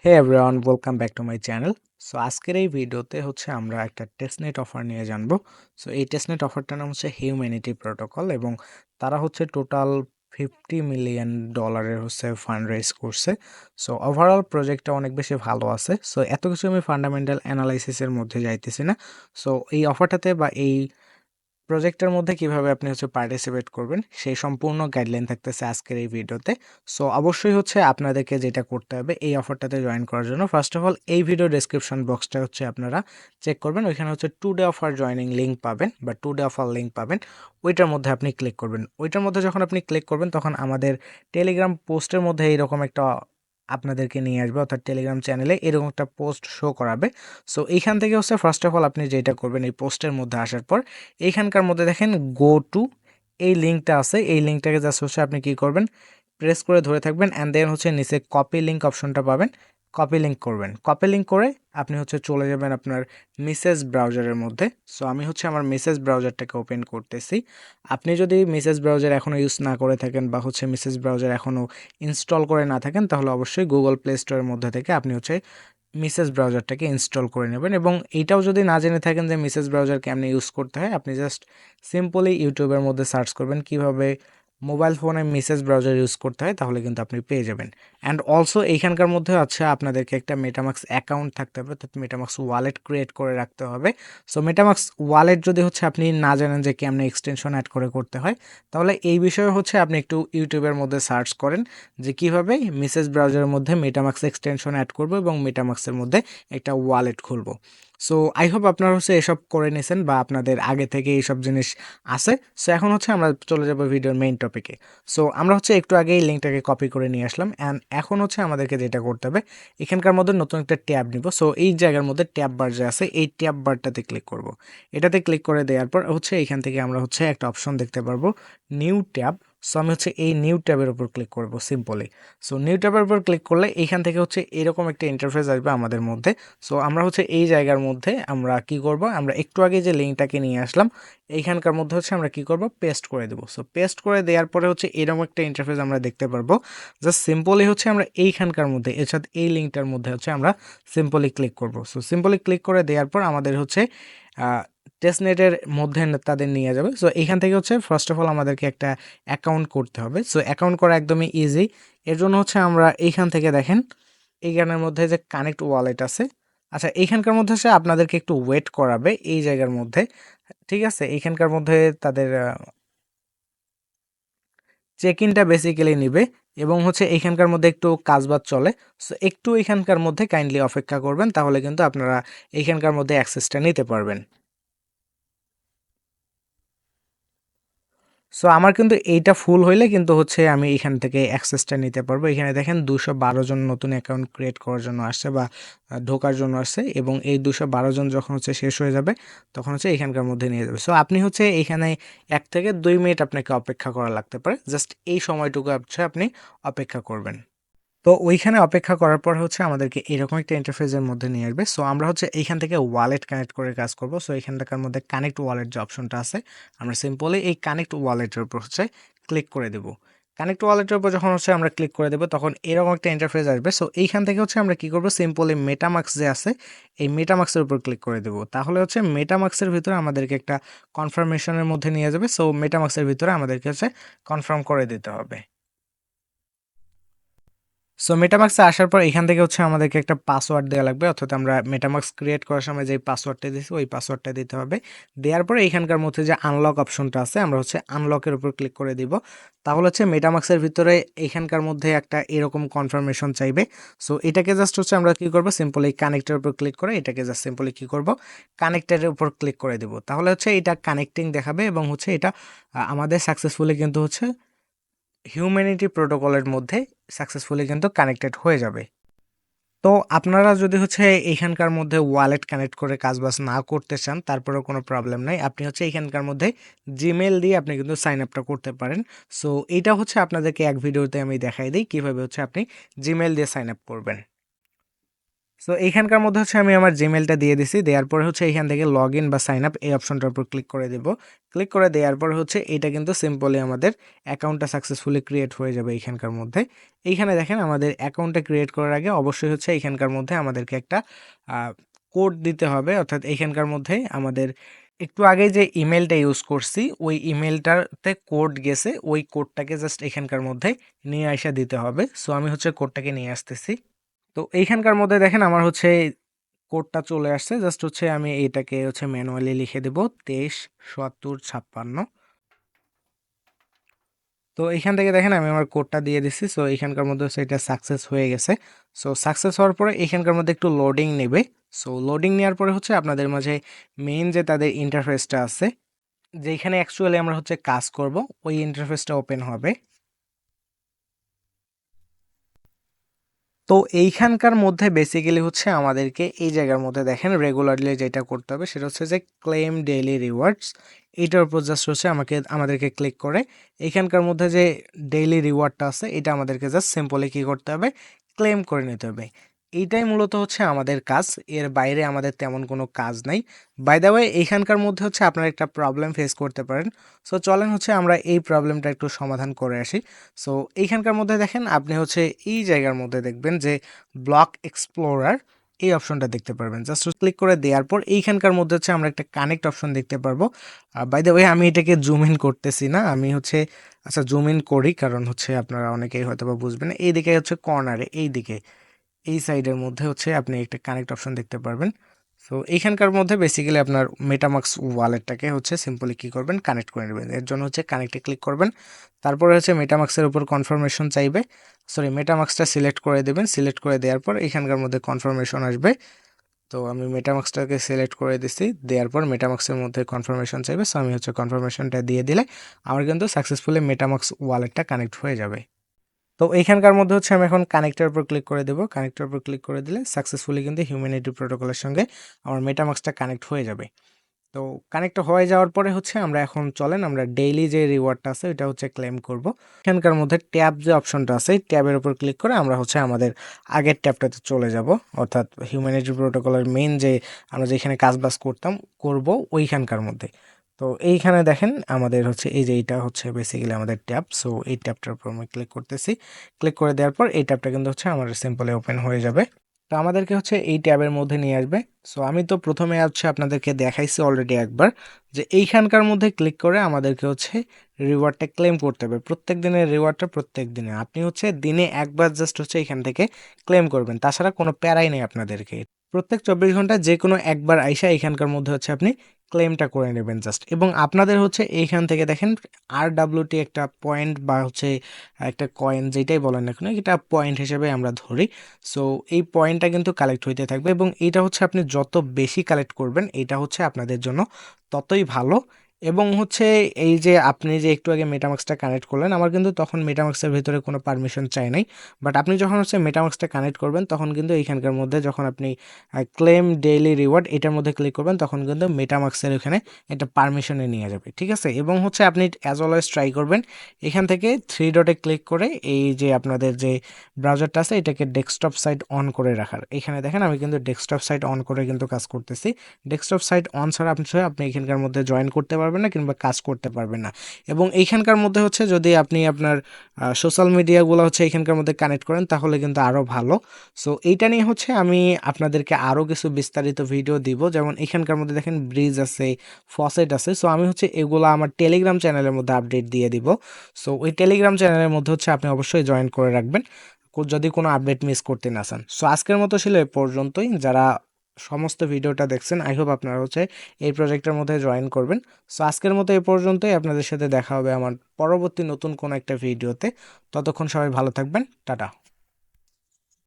Hey everyone, welcome back to my channel. So আজকের এই ভিডিওতে আমরা একটা টেস্টনেট অফার নিয়ে জানবো। সো এই টেস্টনেট অফারটার নাম হচ্ছে হিউম্যানিটি প্রোটোকল এবং তারা টোটাল $50 মিলিয়ন ফান্ড রেজ করছে। সো ওভারঅল প্রজেক্টটা অনেক বেশি ভালো আছে। সো এত কিছু আমি ফান্ডামেন্টাল অ্যানালাইসিসের মধ্যে যাইতেছি না। সো এই অফারটাতে বা এই প্রজেক্টের মধ্যে কিভাবে আপনি পার্টিসিপেট করবেন সেই সম্পূর্ণ গাইডলাইন থাকতেছে আজকের এই ভিডিওতে। সো অবশ্যই আপনাদেরকে যেটা করতে হবে এই অফারটাতে জয়েন করার জন্য, ফার্স্ট অফ অল এই ভিডিও ডেসক্রিপশন বক্সটা আপনারা চেক করবেন। ওইখানে today offer joining link পাবেন বা টু ডে অফার লিঙ্ক পাবেন। ওইটার মধ্যে আপনি ক্লিক করবেন। ওইটার মধ্যে যখন আপনি ক্লিক করবেন তখন আমাদের টেলিগ্রাম পোস্টের মধ্যে এইরকম একটা আপনাদেরকে নিয়ে আসবে, অর্থাৎ টেলিগ্রাম চ্যানেলে এরকম একটা পোস্ট শো করাবে। সো এইখান থেকে ফার্স্ট অফ অল আপনি যেটা করবেন, এই পোস্টের মধ্যে আসার পর এইখানকার মধ্যে দেখেন গো টু এই লিঙ্কটা আছে। এই লিঙ্কটাকে জাস্ট আপনি কি করবেন, প্রেস করে ধরে থাকবেন অ্যান্ড দেন নিচে কপি লিঙ্ক অপশনটা পাবেন। কপি লিঙ্ক করবেন। কপি লিঙ্ক করে আপনি চলে যাবেন আপনার মেসেজ ব্রাউজারের মধ্যে। সো আমি আমার মেসেজ ব্রাউজারটাকে ওপেন করতেছি। আপনি যদি মেসেজ ব্রাউজার এখনও ইউজ না করে থাকেন বা মেসেজ ব্রাউজার এখনও ইনস্টল করে না থাকেন, তাহলে অবশ্যই গুগল প্লে স্টোরের মধ্যে থেকে আপনি মেসেজ ব্রাউজারটাকে ইনস্টল করে নেবেন। এবং এইটাও যদি না জেনে থাকেন যে মেসেজ ব্রাউজার কেমনে ইউজ করতে হয়, আপনি জাস্ট সিম্পলি ইউটিউবের মধ্যে সার্চ করবেন কিভাবে মোবাইল ফোনে মেসেজ ব্রাউজার ইউজ করতে হয়, তাহলে কিন্তু আপনি পেয়ে যাবেন। অ্যান্ড অলসো এইখানকার মধ্যে আপনাদেরকে একটা মেটামাক্স অ্যাকাউন্ট থাকতে হবে, অর্থাৎ মেটামাক্স ওয়ালেট ক্রিয়েট করে রাখতে হবে। সো মেটামাক্স ওয়ালেট যদি আপনি না জানেন যে কেমনে এক্সটেনশন অ্যাড করে করতে হয়, তাহলে এই বিষয়ে আপনি একটু ইউটিউবের মধ্যে সার্চ করেন যে কিভাবে মেসেজ ব্রাউজারের মধ্যে মেটামাক্স এক্সটেনশন অ্যাড করব এবং মেটামাক্সের মধ্যে একটা ওয়ালেট খুলব। সো আই হোপ আপনারা এসব করে নিয়েছেন বা আপনাদের আগে থেকে এইসব জিনিস আছে। সো এখন আমরা চলে যাব ভিডিওর মেইন টপিকে। সো আমরা একটু আগে এই লিঙ্কটাকে কপি করে নিয়ে আসলাম অ্যান্ড এখন আমাদেরকে যেটা করতে হবে, এখানকার মধ্যে নতুন একটা ট্যাব নিব। সো এই জায়গার মধ্যে ট্যাব বার যে আছে, এই ট্যাব বারটাতে ক্লিক করব। এটাতে ক্লিক করে দেওয়ার পর এখান থেকে আমরা একটা অপশন দেখতে পারবো, নিউ ট্যাব। সো আমি এই নিউ ট্যাবের উপর ক্লিক করব সিম্পলি। সো নিউ ট্যাবের উপর ক্লিক করলে এইখান থেকে এরকম একটা ইন্টারফেস আসবে আমাদের মধ্যে। সো আমরা এই জায়গার মধ্যে আমরা কি করব, আমরা একটু আগে যে লিঙ্কটাকে নিয়ে আসলাম এইখানকার মধ্যে আমরা কি করব, পেস্ট করে দেব। সো পেস্ট করে দেওয়ার পরে এরকম একটা ইন্টারফেস আমরা দেখতে পারবো। জাস্ট সিম্পলি আমরা এইখানকার মধ্যে এর সাথে এই লিঙ্কটার মধ্যে আমরা সিম্পলি ক্লিক করব। সো সিম্পলি ক্লিক করে দেওয়ার পর আমাদের টেস্টনেটের মধ্যে তাদের নিয়ে যাবে। সো এইখান থেকে ফার্স্ট অফ অল আমাদেরকে একটা অ্যাকাউন্ট করতে হবে। সো অ্যাকাউন্ট করা একদমই ইজি। এর জন্য আমরা এইখান থেকে দেখেন এইখানের মধ্যে যে কানেক্ট ওয়ালেট আছে, আচ্ছা এইখানকার মধ্যে আপনাদেরকে একটু ওয়েট করাবে এই জায়গার মধ্যে, ঠিক আছে। এইখানকার মধ্যে তাদের চেক ইনটা বেসিক্যালি নিবে এবং এইখানকার মধ্যে একটু কাজবাজ চলে। সো একটু এইখানকার মধ্যে কাইন্ডলি অপেক্ষা করবেন, তাহলে কিন্তু আপনারা এইখানকার মধ্যে অ্যাক্সেসটা নিতে পারবেন। সো আমার কিন্তু এইটা ফুল হইলে কিন্তু আমি এখান থেকে অ্যাক্সেসটা নিতে পারবো। এখানে দেখেন 212 জন নতুন অ্যাকাউন্ট ক্রিয়েট করার জন্য আসছে বা ঢোকার জন্য আসছে, এবং এই 212 জন যখন শেষ হয়ে যাবে তখন এখানকার মধ্যে নিয়ে যাবে। সো আপনি এখানে 1 থেকে 2 মিনিট আপনাকে অপেক্ষা করা লাগতে পারে। জাস্ট এই সময়টুকু আপনি অপেক্ষা করবেন। তো ওইখানে অপেক্ষা করার পর আমাদেরকে এরকম একটা ইন্টারফেসের মধ্যে নিয়ে আসবে। সো আমরা এইখান থেকে ওয়ালেট কানেক্ট করে কাজ করব। সো এইখানটাকার মধ্যে কানেক্ট ওয়ালেট যে অপশনটা আছে, আমরা সিম্পলি এই কানেক্ট ওয়ালেটের উপর ক্লিক করে দেব। কানেক্ট ওয়ালেটের উপর যখন আমরা ক্লিক করে দেবো তখন এরকম একটা ইন্টারফেস আসবে। সো এইখান থেকে আমরা কি করব, সিম্পলি মেটামাক্স যে আছে এই মেটামাক্সের উপর ক্লিক করে দেবো। তাহলে মেটামাক্সের ভিতরে আমাদেরকে একটা কনফার্মেশনের মধ্যে নিয়ে যাবে। সো মেটামাক্সের ভিতরে আমাদেরকে কনফার্ম করে দিতে হবে। সো মেটামাক্সে আসার পর এখান থেকে আমাদেরকে একটা পাসওয়ার্ড দেওয়া লাগবে, অর্থাৎ আমরা মেটামাক্স ক্রিয়েট করার সময় যে পাসওয়ার্ডটা দিয়েছি ওই পাসওয়ার্ডটা দিতে হবে। দেওয়ার পরে এখানকার মধ্যে যে আনলক অপশনটা আছে, আমরা আনলকের উপর ক্লিক করে দিব। তাহলে মেটামাক্সের ভিতরে এখানকার মধ্যে একটা এরকম কনফার্মেশন চাইবে। সো এটাকে জাস্ট আমরা কি করব, সিম্পলি কানেক্টের উপর ক্লিক করে এটাকে জাস্ট সিম্পলি কি করব, কানেক্টের উপর ক্লিক করে দিব। তাহলে এটা কানেক্টিং দেখাবে এবং এটা আমাদের সাকসেসফুলি কিন্তু হিউম্যানিটি প্রোটোকলের মধ্যে সাকসেসফুলি কিন্তু কানেক্টেড হয়ে যাবে। তো আপনারা যদি এইখানকার মধ্যে ওয়ালেট কানেক্ট করে কাজবাজ না করতে চান, তারপরেও কোনো প্রবলেম নাই। আপনি এইখানকার মধ্যে জিমেল দিয়ে আপনি কিন্তু সাইন আপটা করতে পারেন। সো এইটা আপনাদেরকে এক ভিডিওতে আমি দেখাই দিই কীভাবে আপনি জিমেল দিয়ে সাইন আপ করবেন। সো এইখানকার মধ্যে হচ্ছে আমি আমার জিমেলটা দিয়ে দিছি, দেওয়ার পরে হচ্ছে এইখান থেকে লগ ইন বা সাইন আপ এই অপশনটার উপর ক্লিক করে দেব। ক্লিক করে দেওয়ার পরে হচ্ছে এটা কিন্তু সিম্পলি আমাদের অ্যাকাউন্টটা সাকসেসফুলি ক্রিয়েট হয়ে যাবে এইখানকার মধ্যে। এইখানে দেখেন আমাদের অ্যাকাউন্টটা ক্রিয়েট করার আগে অবশ্যই হচ্ছে এইখানকার মধ্যে আমাদেরকে একটা কোড দিতে হবে, অর্থাৎ এইখানকার মধ্যে আমাদের একটু আগে যে ইমেলটা ইউজ করছি ওই ইমেলটাতে কোড গেছে, ওই কোডটাকে জাস্ট এখানকার মধ্যে নিয়ে আসা দিতে হবে। সো আমি হচ্ছে কোডটাকে নিয়ে আসতেছি। তো এইখানকার মধ্যে দেখেন আমার হচ্ছে কোডটা চলে আসছে, জাস্ট হচ্ছে আমি এটাকে হচ্ছে ম্যানুয়ালি লিখে দেব 23 77 56। তো এইখান থেকে দেখেন আমি আমার কোডটা দিয়ে দিছি। সো এইখানকার মধ্যে হচ্ছে এটা সাকসেস হয়ে গেছে। সো সাকসেস হওয়ার পরে এইখানকার মধ্যে একটু লোডিং নেবে। সো লোডিং নেওয়ার পরে হচ্ছে আপনাদের মাঝে মেইন যে তাদের ইন্টারফেসটা আছে, যেখানে অ্যাকচুয়ালি আমরা হচ্ছে কাজ করব, ওই ইন্টারফেসটা ওপেন হবে। তো এইখানকার মধ্যে বেসিক্যালি হচ্ছে আমাদেরকে এই জায়গার মধ্যে দেখেন রেগুলারলি যেটা করতে হবে সেটা হচ্ছে যে ক্লেম ডেইলি রিওয়ার্ডস, এটার উপর জাস্ট হচ্ছে আমাদেরকে ক্লিক করে এইখানকার মধ্যে যে ডেইলি রিওয়ার্ডটা আছে এটা আমাদেরকে জাস্ট সিম্পলি কী করতে হবে, ক্লেম করে নিতে হবে। এইটাই মূলত হচ্ছে আমাদের কাজ, এর বাইরে আমাদের তেমন কোনো কাজ নাই। বাই দ্য ওয়ে এইখানকার মধ্যে হচ্ছে আপনারা একটা প্রবলেম ফেস করতে পারেন। সো চলেন হচ্ছে আমরা এই প্রবলেমটা একটু সমাধান করে আসি। সো এইখানকার মধ্যে দেখেন আপনি হচ্ছে এই জায়গার মধ্যে দেখবেন যে ব্লক এক্সপ্লোরার এই অপশনটা দেখতে পারবেন। জাস্ট ক্লিক করে দেওয়ার পর এইখানকার মধ্যে হচ্ছে আমরা একটা কানেক্ট অপশন দেখতে পারবো। বাই দ্য ওয়ে আমি এটাকে জুম ইন করতেছি না, আমি হচ্ছে আচ্ছা জুম ইন করি, কারণ হচ্ছে আপনারা অনেকেই হয়তো বা বুঝবেন। এইদিকে হচ্ছে কর্নারে এইদিকে এই সাইডের মধ্যে হচ্ছে আপনি একটা কানেক্ট অপশন দেখতে পারবেন। সো এইখানকার মধ্যে বেসিক্যালি আপনার মেটামাক্স ওয়ালেটটাকে হচ্ছে সিম্পলি কী করবেন, কানেক্ট করে নেবেন। এর জন্য হচ্ছে কানেক্টে ক্লিক করবেন, তারপরে হচ্ছে মেটামাক্সের উপর কনফার্মেশন চাইবে, সরি মেটামাক্সটা সিলেক্ট করে দেবেন। সিলেক্ট করে দেওয়ার পর এখানকার মধ্যে কনফার্মেশন আসবে। তো আমি মেটামাক্সটাকে সিলেক্ট করে দিছি, দেওয়ার পর মেটামাক্সের মধ্যে কনফার্মেশন চাইবে। সো আমি হচ্ছে কনফার্মেশনটা দিয়ে দিলে আমার কিন্তু সাকসেসফুলি মেটামাক্স ওয়ালেটটা কানেক্ট হয়ে যাবে। তো এইখানকার মধ্যে হচ্ছে আমি এখন কানেক্টের উপর ক্লিক করে দেবো। কানেক্টের উপর ক্লিক করে দিলে সাকসেসফুলি কিন্তু হিউম্যানিটি প্রোটোকলের সঙ্গে আমার মেটামাক্সটা কানেক্ট হয়ে যাবে। তো কানেক্ট হয়ে যাওয়ার পরে হচ্ছে আমরা এখন চলেন আমরা ডেইলি যে রিওয়ার্ডটা আছে এটা হচ্ছে ক্লেম করব। এখানকার মধ্যে ট্যাব যে অপশনটা আছে এই ট্যাবের উপর ক্লিক করে আমরা হচ্ছে আমাদের আগের ট্যাবটাতে চলে যাব, অর্থাৎ হিউম্যানিটি প্রোটোকলের মেইন যে আমরা যেখানে কাজবাজ করব ওইখানকার মধ্যে। তো এইখানে দেখেন আমাদের হচ্ছে এই যে এইটা হচ্ছে বেসিক্যালি আমাদের ট্যাব। সো এই ট্যাবটার উপর আমি ক্লিক করতেছি। ক্লিক করে দেওয়ার পর এই ট্যাবটা কিন্তু হচ্ছে আমার সিম্পলি ওপেন হয়ে যাবে। তো আমাদেরকে হচ্ছে এই ট্যাবের মধ্যে নিয়ে আসবে। সো আমি তো প্রথমে হচ্ছে আপনাদেরকে দেখাইছি অলরেডি একবার যে এইখানকার মধ্যে ক্লিক করে আমাদেরকে হচ্ছে রিওয়ার্ডটা ক্লেম করতে হবে। প্রত্যেক দিনের রিওয়ার্ডটা প্রত্যেক দিনে আপনি হচ্ছে দিনে একবার জাস্ট হচ্ছে এখান থেকে ক্লেম করবেন, তাছাড়া কোনো প্যারাই নেই আপনাদেরকে। প্রত্যেক 24 ঘন্টা যে কোনো একবার আইসা এখানকার মধ্যে হচ্ছে আপনি ক্লেমটা করে নেবেন জাস্ট। এবং আপনাদের হচ্ছে এইখান থেকে দেখেন RWT একটা পয়েন্ট বা হচ্ছে একটা কয়েন যেটাই বলেন না কেন এটা পয়েন্ট হিসেবে আমরা ধরি। সো এই পয়েন্টটা কিন্তু কালেক্ট হইতে থাকবে এবং এটা হচ্ছে আপনি যত বেশি কালেক্ট করবেন এটা হচ্ছে আপনাদের জন্য ততই ভালো। এবং হচ্ছে এই যে আপনি যে একটু আগে মেটামাক্সটা কানেক্ট করলেন আমার কিন্তু তখন মেটামাক্সের ভিতরে কোনো পারমিশন চাই নাই, বাট আপনি যখন হচ্ছে মেটামাক্সটা কানেক্ট করবেন তখন কিন্তু এইখানকার মধ্যে যখন আপনি ক্লেম ডেইলি রিওয়ার্ড এটার মধ্যে ক্লিক করবেন তখন কিন্তু মেটামাক্সের ওখানে এটা পারমিশনে নিয়ে যাবে, ঠিক আছে। এবং হচ্ছে আপনি অ্যাজ অলওয়েজ ট্রাই করবেন এখান থেকে 3 ডটে ক্লিক করে এই যে আপনাদের যে ব্রাউজারটা আছে এটাকে ডেস্কটপ সাইট অন করে রাখার। এখানে দেখেন আমি কিন্তু ডেস্কটপ সাইট অন করে কিন্তু কাজ করতেছি। ডেস্কটপ সাইট অন ছাড়া আপনি এখানকার মধ্যে জয়েন করতে পারবেন না কিংবা কাজ করতে পারবেন না। এবং এইখানকার মধ্যে হচ্ছে যদি আপনি আপনার সোশ্যাল মিডিয়াগুলো হচ্ছে এখানকার মধ্যে কানেক্ট করেন তাহলে কিন্তু আরও ভালো। সো এইটা নিয়ে হচ্ছে আমি আপনাদেরকে আরও কিছু বিস্তারিত ভিডিও দিব, যেমন এখানকার মধ্যে দেখেন ব্রিজ আছে, ফসেট আছে। সো আমি হচ্ছে এগুলো আমার টেলিগ্রাম চ্যানেলের মধ্যে আপডেট দিয়ে দিব। সো ওই টেলিগ্রাম চ্যানেলের মধ্যে হচ্ছে আপনি অবশ্যই জয়েন করে রাখবেন যদি কোনো আপডেট মিস করতে না চান। সো আজকের মতো ছিল এ পর্যন্তই। যারা সমস্ত ভিডিওটা দেখছেন আই হোপ আপনারা হচ্ছে এই প্রজেক্টের মধ্যে জয়েন করবেন। সো আজকের মতো এ পর্যন্তই, আপনাদের সাথে দেখা হবে আমার পরবর্তী নতুন কোনো একটা ভিডিওতে। ততক্ষণ সবাই ভালো থাকবেন, টাটা।